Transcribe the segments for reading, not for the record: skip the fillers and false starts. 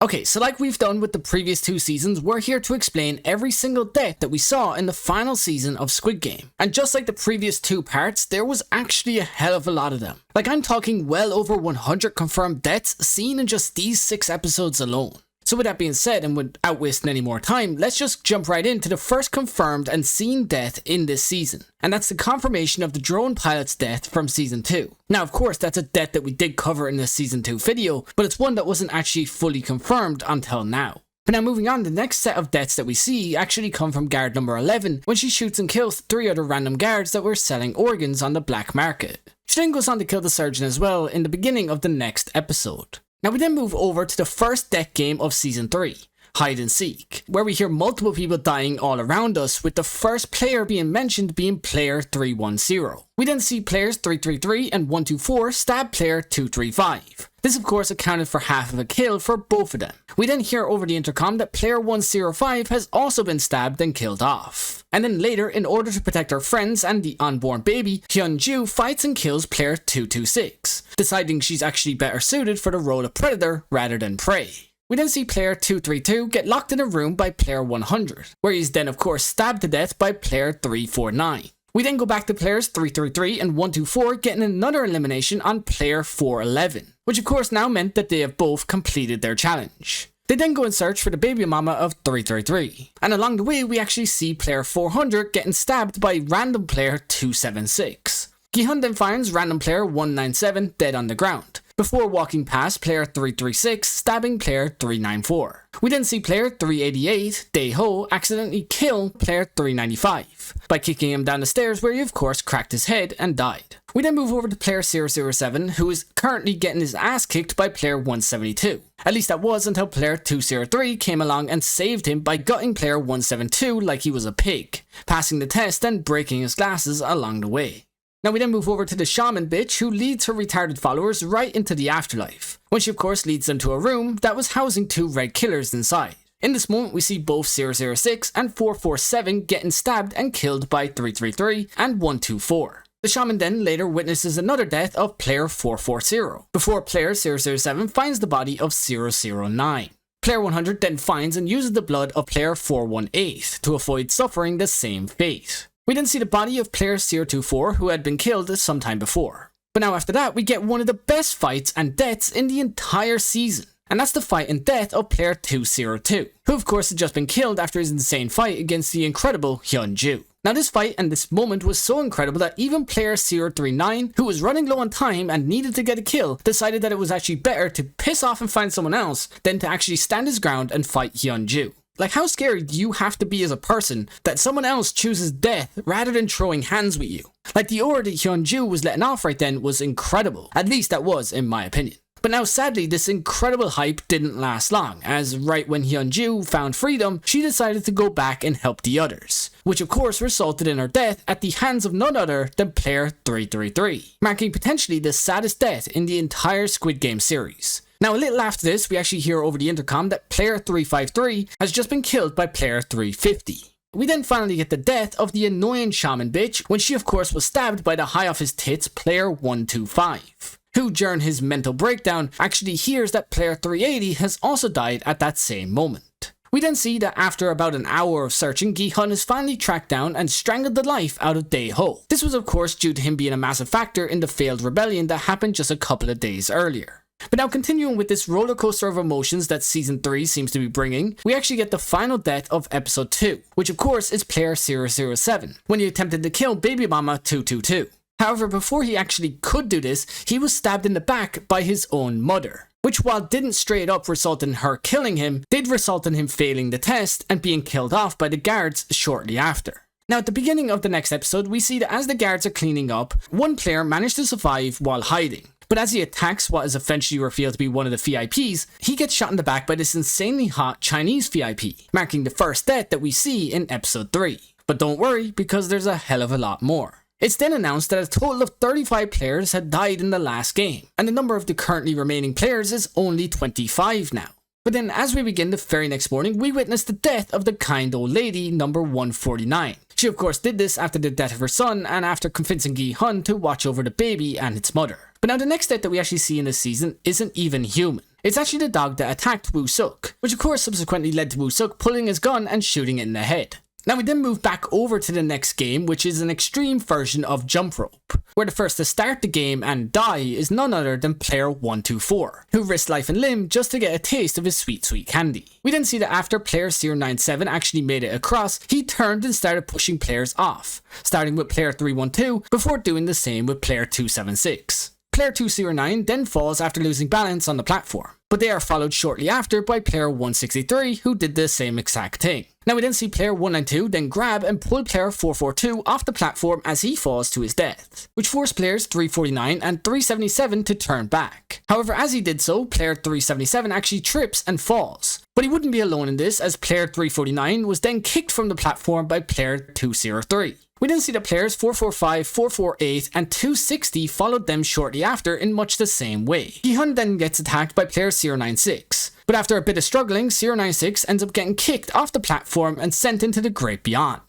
Okay, so like we've done with the previous 2 seasons, we're here to explain every single death that we saw in the final season of Squid Game. And just like the previous 2 parts, there was actually a hell of a lot of them. Like I'm talking well over 100 confirmed deaths seen in just these 6 episodes alone. So with that being said, and without wasting any more time, let's just jump right into the first confirmed and seen death in this season. And that's the confirmation of the drone pilot's death from season 2. Now of course that's a death that we did cover in the season 2 video, but it's one that wasn't actually fully confirmed until now. But now moving on, the next set of deaths that we see actually come from guard number 11 when she shoots and kills 3 other random guards that were selling organs on the black market. She then goes on to kill the surgeon as well in the beginning of the next episode. Now we then move over to the first death game of season 3, hide and seek, where we hear multiple people dying all around us, with the first player being mentioned being player 310. We then see players 333 and 124 stab player 235. This of course accounted for half of a kill for both of them. We then hear over the intercom that player 105 has also been stabbed and killed off. And then later, in order to protect her friends and the unborn baby, Hyunju fights and kills player 226, deciding she's actually better suited for the role of predator rather than prey. We then see player 232 get locked in a room by player 100, where he's then of course stabbed to death by player 349. We then go back to players 333 and 124 getting another elimination on player 411, which of course now meant that they have both completed their challenge. They then go and search for the baby mama of 333, and along the way we actually see player 400 getting stabbed by random player 276. Gi-hun then finds random player 197 dead on the ground, before walking past player 336 stabbing player 394. We then see player 388, Dae-ho, accidentally kill player 395 by kicking him down the stairs, where he of course cracked his head and died. We then move over to player 007, who is currently getting his ass kicked by player 172. At least that was until player 203 came along and saved him by gutting player 172 like he was a pig, passing the test and breaking his glasses along the way. Now we then move over to the shaman bitch, who leads her retarded followers right into the afterlife, when she of course leads them to a room that was housing 2 red killers inside. In this moment we see both 006 and 447 getting stabbed and killed by 333 and 124. The shaman then later witnesses another death of player 440, before player 007 finds the body of 009. Player 100 then finds and uses the blood of player 418 to avoid suffering the same fate. We then see the body of player 024 who had been killed sometime before. But now after that we get one of the best fights and deaths in the entire season. And that's the fight and death of player 202, who of course had just been killed after his insane fight against the incredible Hyunju. Now this fight and this moment was so incredible that even player 039, who was running low on time and needed to get a kill, decided that it was actually better to piss off and find someone else than to actually stand his ground and fight Hyunju. Like, how scary do you have to be as a person that someone else chooses death rather than throwing hands with you? Like, the aura that Hyunju was letting off right then was incredible. At least that was, in my opinion. But now sadly, this incredible hype didn't last long, as right when Hyunju found freedom, she decided to go back and help the others, which of course resulted in her death at the hands of none other than player 333, marking potentially the saddest death in the entire Squid Game series. Now a little after this, we actually hear over the intercom that player 353 has just been killed by player 350. We then finally get the death of the annoying shaman bitch, when she of course was stabbed by the high off his tits player 125, who during his mental breakdown actually hears that player 380 has also died at that same moment. We then see that after about an hour of searching, Gi-hun is finally tracked down and strangled the life out of Dae-ho. This was of course due to him being a massive factor in the failed rebellion that happened just a couple of days earlier. But now continuing with this roller coaster of emotions that season 3 seems to be bringing, we actually get the final death of episode 2, which of course is player 007, when he attempted to kill baby mama 222. However, before he actually could do this, he was stabbed in the back by his own mother, which while didn't straight up result in her killing him, did result in him failing the test and being killed off by the guards shortly after. Now at the beginning of the next episode, we see that as the guards are cleaning up, one player managed to survive while hiding. But as he attacks what is eventually revealed to be one of the VIPs, he gets shot in the back by this insanely hot Chinese VIP, marking the first death that we see in episode 3. But don't worry, because there's a hell of a lot more. It's then announced that a total of 35 players had died in the last game, and the number of the currently remaining players is only 25 now. But then as we begin the very next morning, we witness the death of the kind old lady number 149. She of course did this after the death of her son and after convincing Gi-hun to watch over the baby and its mother. But now the next death that we actually see in this season isn't even human. It's actually the dog that attacked Woo-suk, which of course subsequently led to Woo-suk pulling his gun and shooting it in the head. Now we then move back over to the next game, which is an extreme version of Jump Rope, where the first to start the game and die is none other than player 124, who risked life and limb just to get a taste of his sweet candy. We then see that after player 097 actually made it across, he turned and started pushing players off, starting with player 312 before doing the same with player 276. Player 209 then falls after losing balance on the platform, but they are followed shortly after by player 163 who did the same exact thing. Now we then see player 192 then grab and pull player 442 off the platform as he falls to his death, which forced players 349 and 377 to turn back. However, as he did so, player 377 actually trips and falls. But he wouldn't be alone in this, as player 349 was then kicked from the platform by player 203. We then see that players 445, 448 and 260 followed them shortly after in much the same way. Gi-hun then gets attacked by player 096, but after a bit of struggling, 096 ends up getting kicked off the platform and sent into the great beyond.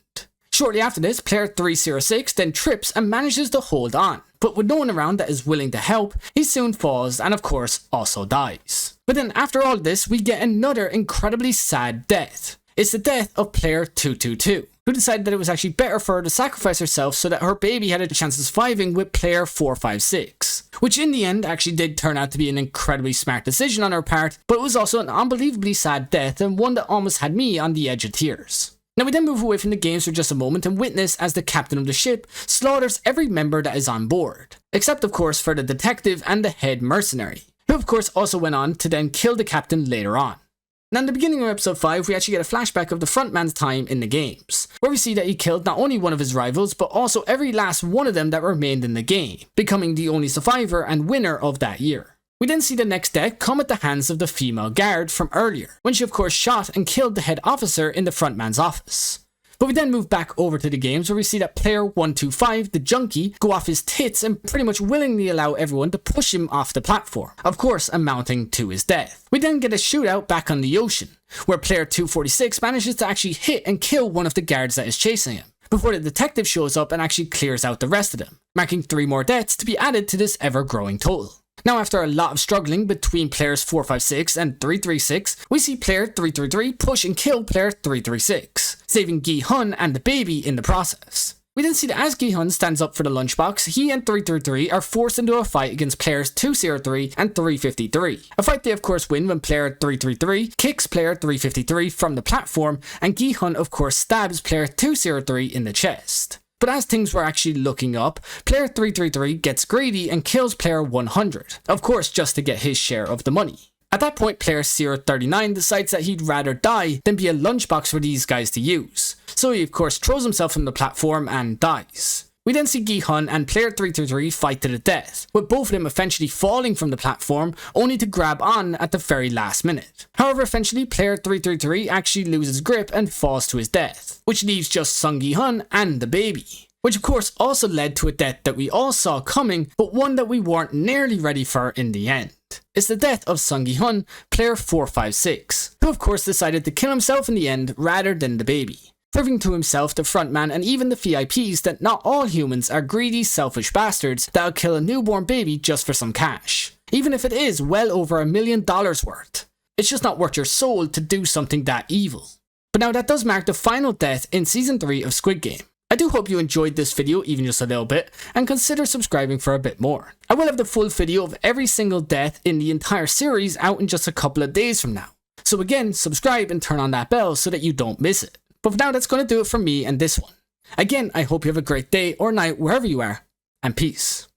Shortly after this, player 306 then trips and manages to hold on, but with no one around that is willing to help, he soon falls and of course also dies. But then after all this, we get another incredibly sad death. It's the death of player 222. Who decided that it was actually better for her to sacrifice herself so that her baby had a chance of surviving with player 456. Which in the end actually did turn out to be an incredibly smart decision on her part, but it was also an unbelievably sad death and one that almost had me on the edge of tears. Now we then move away from the games for just a moment and witness as the captain of the ship slaughters every member that is on board, except of course for the detective and the head mercenary, who of course also went on to then kill the captain later on. Now in the beginning of episode 5, we actually get a flashback of the frontman's time in the games, where we see that he killed not only one of his rivals, but also every last one of them that remained in the game, becoming the only survivor and winner of that year. We then see the next death come at the hands of the female guard from earlier, when she of course shot and killed the head officer in the frontman's office. But we then move back over to the games where we see that player 125, the junkie, go off his tits and pretty much willingly allow everyone to push him off the platform, of course amounting to his death. We then get a shootout back on the ocean, where player 246 manages to actually hit and kill one of the guards that is chasing him, before the detective shows up and actually clears out the rest of them, marking 3 more deaths to be added to this ever-growing total. Now after a lot of struggling between players 456 and 336, we see player 333 push and kill player 336, saving Gi-hun and the baby in the process. We then see that as Gi-hun stands up for the lunchbox, he and 333 are forced into a fight against players 203 and 353. A fight they of course win when player 333 kicks player 353 from the platform and Gi-hun of course stabs player 203 in the chest. But as things were actually looking up, player 333 gets greedy and kills player 100, of course just to get his share of the money. At that point, player 039 decides that he'd rather die than be a lunchbox for these guys to use, so he of course throws himself from the platform and dies. We then see Gi-hun and player 333 fight to the death, with both of them eventually falling from the platform only to grab on at the very last minute. However, eventually player 333 actually loses grip and falls to his death, which leaves just Sung Gi-hun and the baby. Which of course also led to a death that we all saw coming, but one that we weren't nearly ready for in the end. It's the death of Sung Gi-hun, player 456, who of course decided to kill himself in the end rather than the baby, proving to himself, the frontman and even the VIPs that not all humans are greedy, selfish bastards that'll kill a newborn baby just for some cash, even if it is well over $1 million worth. It's just not worth your soul to do something that evil. But now that does mark the final death in season 3 of Squid Game. I do hope you enjoyed this video even just a little bit, and consider subscribing for a bit more. I will have the full video of every single death in the entire series out in just a couple of days from now. So again, subscribe and turn on that bell so that you don't miss it. But for now, that's going to do it for me and this one. Again, I hope you have a great day or night wherever you are, and peace.